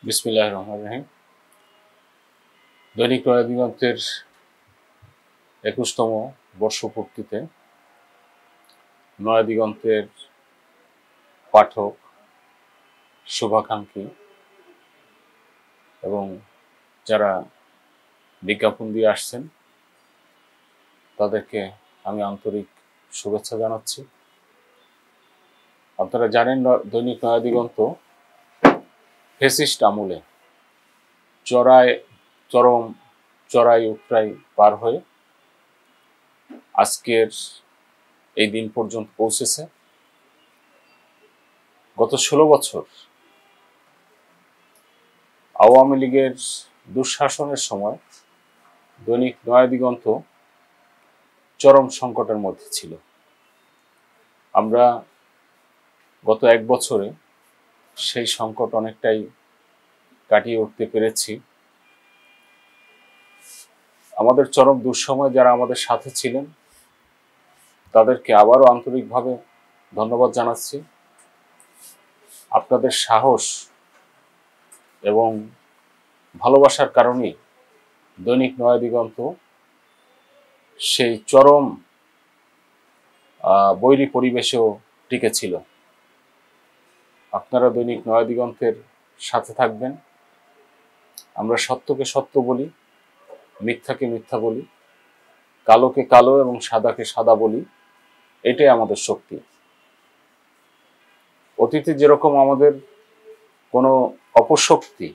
বিসমিল্লাহির রহমানির রহিম। দৈনিক নয়া দিগন্তের ২১তম বর্ষপূর্তিতে নয়া দিগন্তের পাঠক, শুভাকাঙ্ক্ষী এবং যারা বিজ্ঞাপন দিয়ে আসছেন তাদেরকে আমি আন্তরিক শুভেচ্ছা জানাচ্ছি। আপনারা জানেন দৈনিক নয়া দিগন্ত ফ্যাসিস্ট আমলে চরম চড়াই উতরাই পার হয়ে আজকের এই দিন পর্যন্ত পৌঁছেছে। গত ১৬ বছর আওয়ামী লীগের দুঃশাসনের সময় দৈনিক নয়া দিগন্ত চরম সংকটের মধ্যে ছিল। আমরা গত ১ বছরে সেই সংকট অনেকটাই কাটিয়ে উঠতে পেরেছি। আমাদের চরম দুঃসময় যারা আমাদের সাথে ছিলেন তাদেরকে আবারও আন্তরিকভাবে ধন্যবাদ জানাচ্ছি। আপনাদের সাহস এবং ভালোবাসার কারণেই দৈনিক নয়া দিগন্ত সেই চরম বৈরী পরিবেশেও টিকে ছিল। আপনারা দৈনিক নয়া দিগন্তের সাথে থাকবেন। আমরা সত্যকে সত্য বলি, মিথ্যাকে মিথ্যা বলি, কালোকে কালো এবং সাদাকে সাদা বলি। এটাই আমাদের শক্তি। অতীতে যেরকম আমাদের কোনো অপশক্তি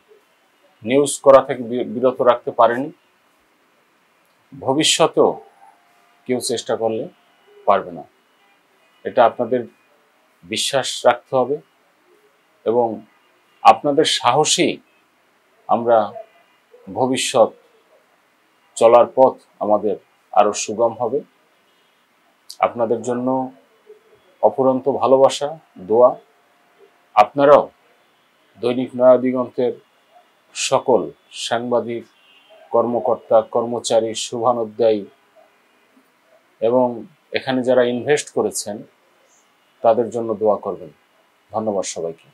নিউজ করা থেকে বিরত রাখতে পারেনি, ভবিষ্যতেও কেউ চেষ্টা করলে পারবে না। এটা আপনাদের বিশ্বাস রাখতে হবে এবং আপনাদের সাহসেই আমরা ভবিষ্যৎ চলার পথ আমাদের আরো সুগম হবে। আপনাদের জন্য অফুরন্ত ভালোবাসা, দোয়া। আপনারাও দৈনিক নয়া দিগন্তের সকল সাংবাদিক, কর্মকর্তা, কর্মচারী, শুভানুধ্যায়ী এবং এখানে যারা ইনভেস্ট করেছেন তাদের জন্য দোয়া করবেন। ধন্যবাদ সবাইকে।